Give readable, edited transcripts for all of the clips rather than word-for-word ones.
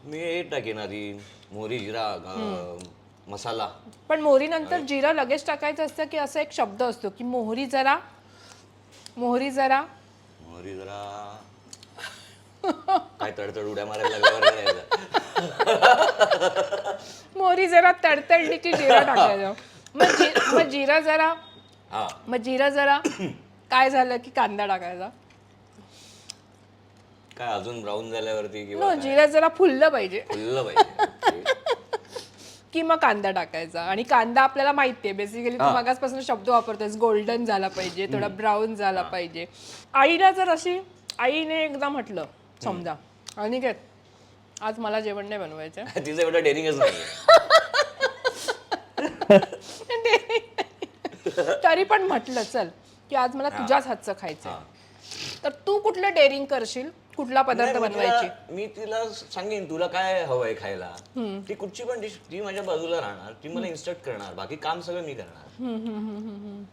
मी हे टाकेन आधी मोहरी जिरा मसाला. पण मोहरी नंतर जिरा लगेच टाकायचं असतं की असं एक शब्द असतो की मोहरी जरा मोहरी जरा काय तडतड उड्या मारायला लागल्यावर करायचं. मोहरी जरा तडतडली की जिरा टाकायचं. मग जिरा जरा हा मग जिरा जरा काय झालं की कांदा टाकायचा. काय अजून ब्राऊन झाल्यावरती किंवा नो, जिरा जरा फुललं पाहिजे फुललं पाहिजे. की मग कांदा टाकायचा. आणि कांदा आपल्याला माहितीये बेसिकली, तू मागासपासून शब्द वापरतोयस, गोल्डन झाला पाहिजे, थोडा ब्राऊन झाला पाहिजे. आईला जर अशी आईने एकदा म्हटलं समजा, आणि काय आज मला जेवण नाही बनवायचं, तिचं एवढं डेअरिंगच नाही. तरी पण म्हटलं चल की आज मला तुझ्याच हातचं खायचंय, तर तू कुठलं डेअरिंग करशील, कुठला पदार्थ बनवायची? मी तिला सांगेन तुला काय हवंय खायला. ती कुठची पण डिश ती माझ्या बाजूला राहणार, ती मला इन्स्ट्रक्ट करणार, बाकी काम सगळं मी करणार.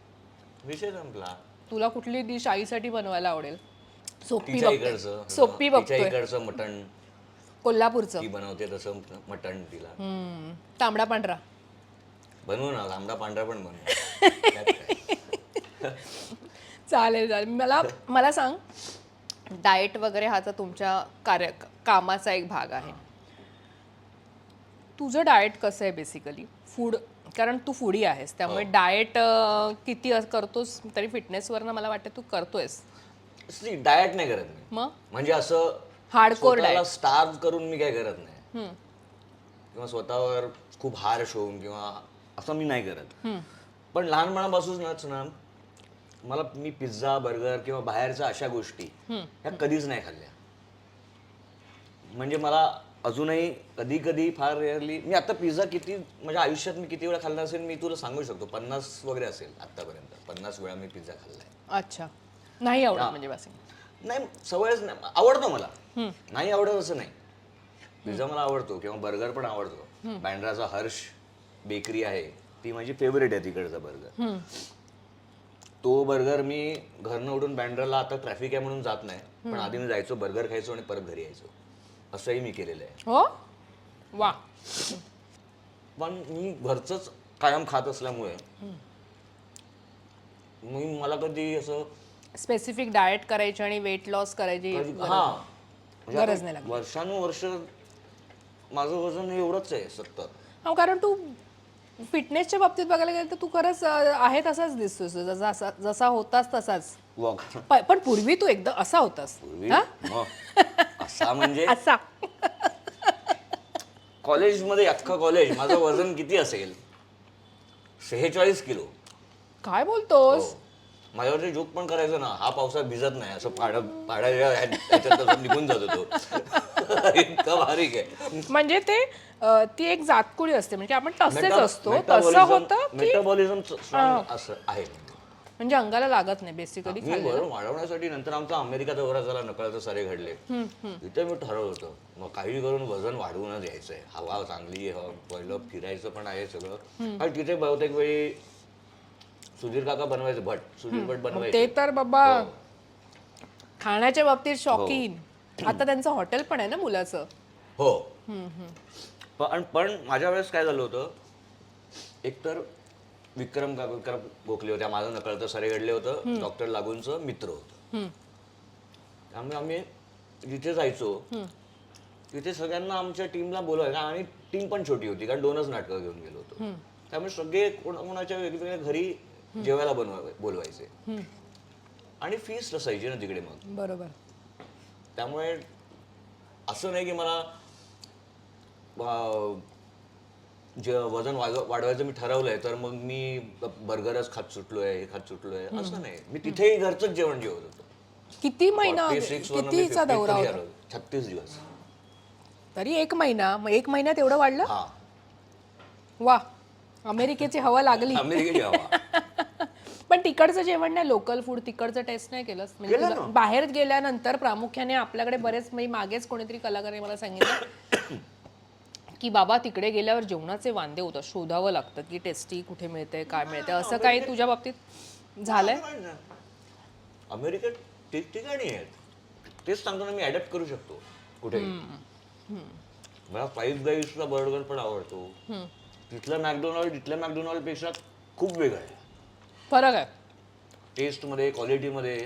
विषय संपला. तुला कुठली डिश आईसाठी बनवायला आवडेल? सोपी तिच्या बघतोय, इकडचं सोपी तिच्या बघतोय. इकडचं मटण कोल्हापूरचं ती बनवते तसं मटण तिला तांबडा पांढरा बनवू ना. तांबडा पांढरा पण बनवू. त्यात काय. चालेल चालेल. मला सांग, डाएट वगैरे हा तर तुमच्या कामाचा एक भाग आहे. तुझं डाएट कसं आहे बेसिकली? फूड, कारण तू फूडी आहेस, त्यामुळे डाएट किती करतोस? तरी फिटनेसवरनं मला वाटतं तू करतोयस. डाएट नाही करत मी. मग म्हणजे असं हार्डकोर स्वतःला स्टार्व करून मी काय करत नाही, किंवा स्वतःवर खूप हार्श होऊन किंवा असं मी नाही करत. पण लहानपणापासूनच ना मी पिझ्झा बर्गर किंवा बाहेरच्या अशा गोष्टी ह्या कधीच नाही खाल्ल्या. म्हणजे मला अजूनही कधी कधी फार रेअरली, मी आता पिझ्झा किती माझ्या आयुष्यात मी किती वेळा खाल्ला असेल मी तुला सांगू शकतो. 50 वगैरे असेल आतापर्यंत. 50 वेळा मी पिझ्झा खाल्लाय. अच्छा, नाही आवडत म्हणजे बस. नाही, सवयच नाही. आवडतो मला, नाही आवडत असं नाही. पिझ्झा मला आवडतो किंवा बर्गर पण आवडतो. बँड्राचा हर्ष बेकरी आहे, ती माझी फेवरेट आहे तिकडचा बर्गर. तो बर्गर मी घरनं उठून बँड्राला, आता ट्रॅफिक आहे म्हणून जात नाही, पण आधी मी जायचो, बर्गर खायचो आणि परत घरी यायचो. असंही मी केलेलं आहे. हो, वा. पण मी घरचंच कायम खात असल्यामुळे मला कधी असं स्पेसिफिक डाएट करायची आणि वेट लॉस करायची गरज नाही लागली. वर्षानुवर्ष माझं वजन एवढंच आहे 70. हो, कारण तू फिटनेसच्या बाबतीत बघायला गेलं तर तू खरंच आहे तसाच दिसतोस, जसा होतास तसाच. पण पूर्वी तू एकदम असा होतास. असा म्हणजे असा कॉलेजमध्ये अख्खा कॉलेज माझं वजन किती असेल? 46 किलो. काय बोलतोस? माझ्यावरती जोक पण करायचं ना, हा पावसात भिजत नाही, असं पाड्या ह्याच्यात निघून जातो तो. इतका बारीक आहे. म्हणजे ते ती एक जातकुळी असते, म्हणजे आपण तसेच असतो, तसं होतं की मेटाबॉलिझम असं आहे. म्हणजे अंगाला लागत नाही बेसिकली. मी वजन वाढवण्यासाठी नंतर आमचा अमेरिका दौरा झाला, नकळत सारे घडले. तिथे मी ठरवलं होतं मग काही करून वजन वाढवूनच यायचंय. हवा चांगली आहे, पहिलं फिरायचं पण आहे सगळं. आणि तिथे बहुतेक वेळी सुधीर काका बनवायचे, सुधीर भट बनवायचे. ते तर बाबा खाण्याच्या बाबतीत शॉकिंग. आता त्यांचं हॉटेल पण आहे ना मुलाचं. हो. पण माझ्या वेळेस काय झालं होतं, एकतर विक्रम गोखले होत्या, माझं नकळतं सारे घडले होतं, डॉक्टर लागूंचं मित्र होतं. त्यामुळे आम्ही जिथे जायचो तिथे सगळ्यांना आमच्या टीमला बोलवायचं, आणि टीम पण छोटी होती कारण 2च नाटकं घेऊन गेलो होतो. त्यामुळे सगळे कोणाच्या वेगवेगळ्या घरी जेवायला बोलवायचे, आणि फीस्ट असायची ना तिकडे. मग बरोबर. त्यामुळे असं नाही की मला जे वजन वाढवायचं मी ठरवलंय तर मग मी बर्गरच खात सुटलोय, हे खात सुटलोय, असं नाही. मी तिथेही घरचंच जेवण जेवत होतो. किती महिना, 46 वरनं मी कितीचा दौरा 50 होता? आलो. 36 दिवस. तरी 1 महिना, मग 1 महिन्यात एवढं वाढलं? हा, वा, अमेरिकेची हवा लागली. अमेरिकेची हवा. पण तिकडचं जेवण नाही, लोकल फूड तिकडचं टेस्ट नाही केलंस? म्हणजे तुझं बाहेर गेल्यानंतर प्रामुख्याने आपल्याकडे बरेच, मागेच कोणीतरी कलाकाराने मला सांगितलं की बाबा तिकडे गेल्यावर जेवणाचे वांदे होतात, शोधावं लागतं की टेस्टी कुठे मिळते, काय मिळते. असं काही तुझ्या बाबतीत झालंय? अमेरिकेत ठिकठिकाणी आहेत, तेच सांगतो ना मी, अडॅप्ट करू शकतो कुठेही. मला फाईव्ह गाईजचा बर्गर पण आवडतो. तिथला मॅकडोनाल्ड इथल्या मॅकडोनाल्ड पेक्षा खूप वेगळा आहे. फरक आहे. टेस्टमध्ये, क्वालिटीमध्ये,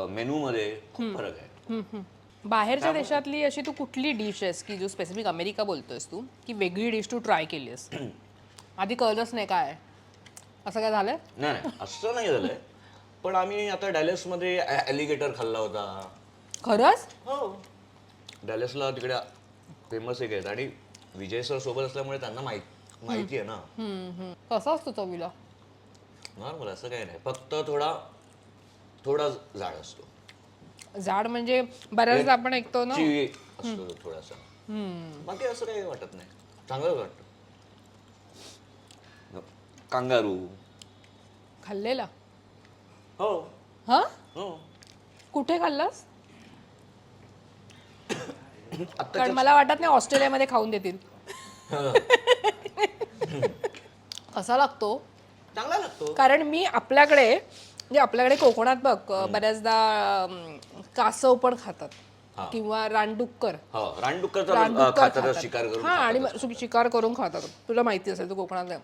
मेनूमध्ये खूप फरक आहे. बाहेरच्या देशातली अशी तू कुठली डिश आहेस की जो स्पेसिफिक अमेरिका बोलतोयस तू की वेगळी डिश तू ट्राय केली आहेस? आधी कळलंच नाही काय आहे. असं काय झालंय? नाही नाही, असं नाही झालंय. पण आम्ही आता डॅलसमध्ये ॲलिगेटर खाल्ला होता. खरंच? हो, डॅलसला तिकडे फेमस एक आहेत आणि विजय सर सोबत असल्यामुळे त्यांना माहिती आहे ना. कसं असतो चवीला? नॉर्मल असं काही नाही, फक्त थोडा जाड असतो. जाड म्हणजे बऱ्याचदा आपण ऐकतो ना. चिवी असतो थोडासा. बाकी असं काही वाटत नाही, चांगलंच वाटतं. कांगारू. खाल्लेला? हो हा? हो. कुठे खाल्लास? आत्ताच्या कारण मला वाटत नाही ऑस्ट्रेलियामध्ये खाऊन देतील. कसा लागतो? चांगला लागतो. कारण मी आपल्याकडे म्हणजे आपल्याकडे कोकणात बघ बऱ्याचदा कासव पण खातात किंवा रानडुक्कर हो, रानडुक्करचा रानडुक्कर खातात, शिकार करून हा आणि शिकार करून खातात. तुला माहिती असेल तू कोकणात आहे.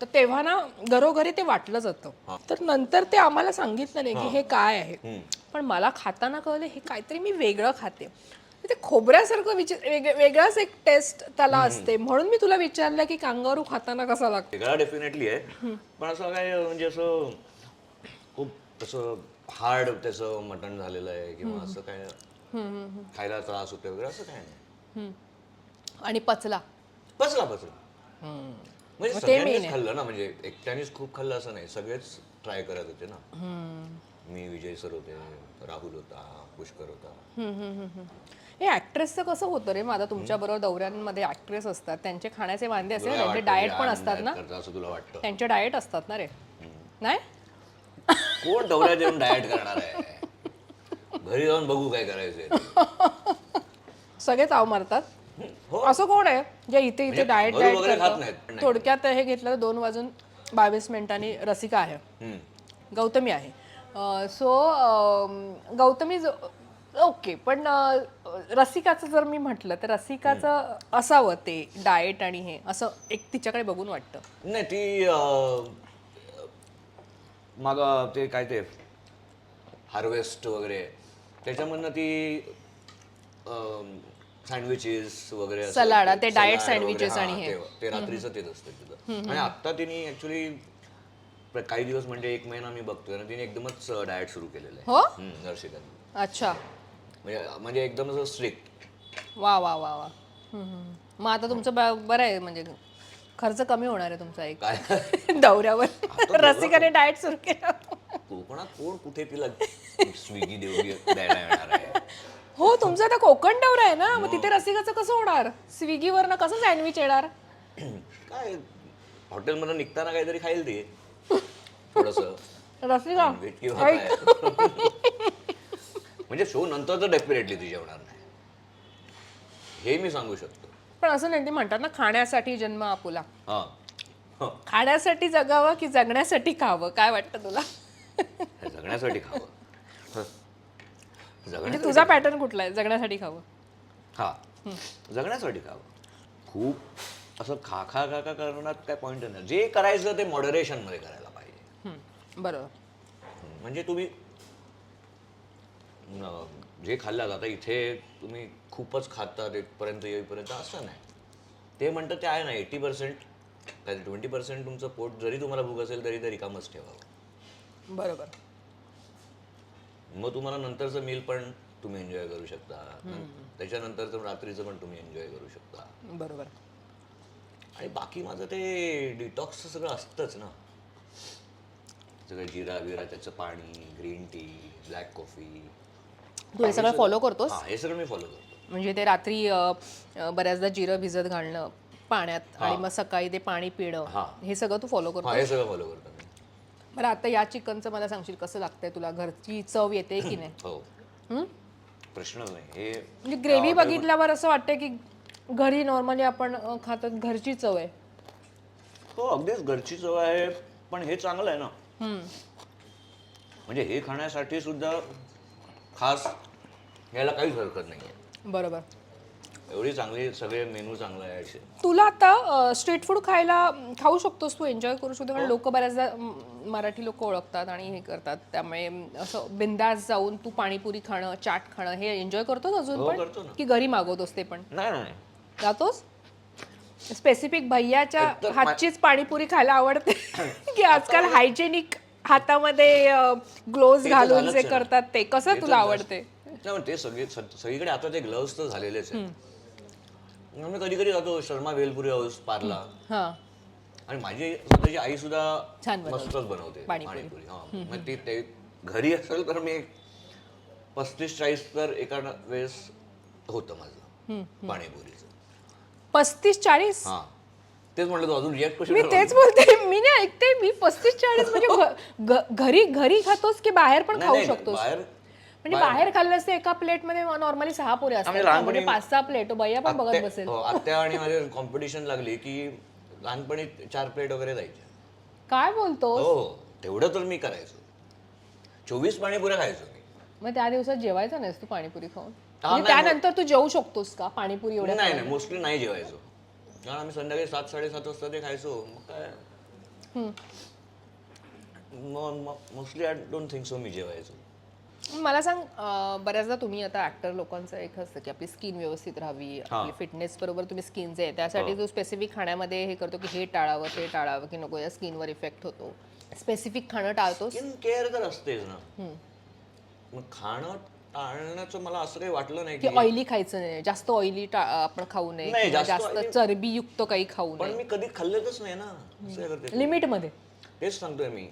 तर तेव्हा ना घरोघरी ते वाटलं जातं. तर नंतर ते आम्हाला सांगितलं नाही की हे काय आहे. पण मला खाताना कळलं हे काहीतरी मी वेगळं खाते. ते खोबऱ्यासारखं वेगळाच एक टेस्ट त्याला असते. म्हणून मी तुला विचारलं की कांगारू खाताना कसा लागतो. वेगळा डेफिनेटली आहे, पण असं काय म्हणजे असं खूप असं हार्ड त्याचं मटण झालेलं आहे किंवा असं काय खायला त्रास होतो वगैरे असं काय नाही. आणि पचला. पचला म्हणजे सगळ्यांनीच खाल्लं ना, म्हणजे एकट्यानेच खूप खाल्लं असं नाही, सगळेच ट्राय करत होते ना. मी, विजय सर होते, राहुल होता, पुष्कर होता. हे ऍक्ट्रेसचं कसं होतं रे? माझा तुमच्या बरोबर दौऱ्यांमध्ये ऍक्ट्रेस असतात, त्यांचे खाण्याचे वांदे असते ना, तुला त्यांचे वाटतं डाएट की पण हा असतात ना, diet करतं असं तुला वाटतं? त्यांचे डाएट असतात ना रे. नाही कोण दौऱ्यात येऊन डाएट करणार आहे? घरी जाऊन बघू काय करायचंय ते. सगळे ताव मारतात. हो, असं कोण आहे जे इथे इथे डाएट मरू वगैरे खात नाहीत, पण करतं? नाही. थोडक्यात हे घेतलं तर 2:22 रसिका आहे, गौतमी आहे. सो गौतमी ओके, पण रसिकाचं जर मी म्हटलं तर रसिकाचं असावं ते डाएट आणि हे असं एक तिच्याकडे बघून वाटतं. नाही ती मग ते काय ते हार्वेस्ट वगैरे त्याच्यामधनं ती सँडविचेस वगैरे असं सलाड, ते salad diet वगैरे, sandwiches हा, आणि हे. ते रात्रीचं तेच असतं तिथं. आणि आत्ता तिने ऍक्च्युली काही दिवस म्हणजे 1 महिना मी बघतोय ना, तिने एकदमच डाएट सुरू केलेलं आहे. हो? नर्सिकांनी अच्छा. म्हणजे एकदम असं स्ट्रिक्ट. वा वा वा वा. मग आता तुमचं बरं आहे, म्हणजे खर्च कमी होणार आहे तुमचा एक काय दौऱ्यावर रसिकाने डाएट सुरू केला. कोकणात कोण कुठे तिला स्विगी देऊन द्यायला येणार आहे? हो, तुमचा आता कोकण दौरा आहे ना, मग तिथे रसिकाचं कसं होणार? स्विगीवरनं कसं सँडविच येणार? काय हॉटेलमधून निघताना काहीतरी खाईल ती थोडंसं रसिका sandwich किंवा काय. म्हणजे शो नंतर तर डेफिनेटली ती जेवणार नाही, हे मी सांगू शकतो. पण असं नाही, ते म्हणतात ना खाण्यासाठी जन्म आपुला. हा, खाण्यासाठी जगावं की जगण्यासाठी खावं? काय वाटतं तुला? जगण्यासाठी खावं. म्हणजे तुझा पॅटर्न कुठला आहे? जगण्यासाठी खावं. हा, जगण्यासाठी खावं. खूप असं खा खा खा खा करण्यात काय पॉईंट नाही. जे करायचं ते मॉडरेशन मध्ये करायला पाहिजे. बरोबर. म्हणजे तुम्ही जे खाल्लं आता इथे तुम्ही खूपच खातात इथपर्यंत येईपर्यंत असं नाही. ते म्हणतात ते आहे ना 80%, 20% तुमचं पोट जरी तुम्हाला भूक असेल तरी ते रिकामच ठेवावं. बरोबर. मग तुम्हाला नंतरचं मील पण तुम्ही एन्जॉय करू शकता, त्याच्यानंतरचं रात्रीचं पण तुम्ही एन्जॉय करू शकता. बरोबर. आणि बाकी माझं ते डिटॉक्सचं सगळं असतंच ना, सगळं जिरा बिरा, त्याचं पाणी, ग्रीन टी, ब्लॅक कॉफी. तू हे सगळं फॉलो करतोस? हा, हे सगळं मी फॉलो करतो. म्हणजे ते रात्री बऱ्याचदा जिरं भिजत घालणं पाण्यात आणि मग सकाळी ते पाणी पिणं, हे सगळं तू फॉलो करतो? हा, हे सगळं फॉलो करतो मी. बरं, आता या चिकनचं मला सांगशील कसं लागतंय तुला? घरची चव येते की नाही? हो, प्रश्नच नाही. हे म्हणजे ग्रेव्ही बघितल्यावर असं वाटतं की घरी नॉर्मली आपण खातात घरची चव आहे. हो, अगदीच घरची चव आहे, पण हे चांगलं आहे ना. म्हणजे हे खाण्यासाठी सुद्धा खास यायला काहीच हरकत नाही आहे. बरोबर. एवढी चांगली सगळे मेनू चांगला आहे असे. तुला आता स्ट्रीट फूड खाऊ शकतोस, तू एन्जॉय करू शकतो, कारण लोक बऱ्याचदा मराठी लोक ओळखतात आणि हे करतात, त्यामुळे असं बिंदास जाऊन तू पाणीपुरी खाणं, चाट खाणं हे एन्जॉय करतोस अजून पण, करतो ना. की घरी मागवतोस ते पण नाही जातोस? स्पेसिफिक भैयाच्या एकतर हातचीच पाणीपुरी खायला आवडते की आजकाल हायजेनिक हातामध्ये ग्लोव्ज ते तर घालून झालंच जे आहे ना. करतात ते कसं ते तुला तर आवडते? नाही, ते सगळीकडे आता ते ग्लव्स तर झालेलेच आहेत. मी कधी कधी जातो शर्मा भेलपुरी हाऊस पार्ला, हा आणि माझी स्वतःची आई सुद्धा छान बनवते. मस्तच बनवते पाणीपुरी. पाणीपुरी. हा मग ती ते घरी असेल तर मी 35-40 तर एका वेळेस होतं माझं पाणीपुरीचं. 35-40? हा तेच म्हटलं, तू अजून रिॲक्ट कशी मी तेच बोलते, मी नाही ऐकते, मी 35-40 म्हणजे घरी खातोस की बाहेर पण खाऊ शकतोस? बाहेर म्हणजे बाहेर खाल्लंस तर एका प्लेटमध्ये नॉर्मली 6 पुऱ्या असतात, म्हणजे 5-6 प्लेट भैया पण बघत बसेल. आत्या आणि माझे कॉम्पिटिशन लागली की लहानपणी 4 प्लेट वगैरे जायचे. काय बोलतोस? हो तेवढं तर मी करायचो. 24 पाणीपुऱ्या खायचो मी. मग त्या दिवसात जेवायचं नाहीस तू पाणीपुरी खाऊन? हा, म्हणजे नाही, त्यानंतर तू जेवू शकतोस का पाणीपुरी एवढ्या? नाही मोस्टली नाही जेवायचो, कारण आम्ही संध्याकाळी 7-7:30 वाजता ते खायचो. मग काय mostly I don't think so मी जेवायचो. मला सांग, बऱ्याचदा तुम्ही आता ऍक्टर लोकांचं एक असतं की आपली स्किन व्यवस्थित राहावी, आपली फिटनेस बरोबर तुम्ही स्किनचे आहे, त्यासाठी तू स्पेसिफिक खाण्यामध्ये हे करतो की हे टाळावं ते टाळावं, की नको या स्किनवर इफेक्ट होतो, स्पेसिफिक खाणं टाळतोस? स्किन केअर तर असतेच ना. मग खाणं टाळण्याचं मला असं काही वाटलं नाही की की, ऑइली खायचं नाही, जास्त ऑइली आपण खाऊ नये, नाही, किंवा जास्त जास्त oily- चरबीयुक्त काही खाऊ पण नये, मी कधी खाल्लेलंच नाही ना. असं काय करते, लिमिटमध्ये. तेच सांगतोय मी.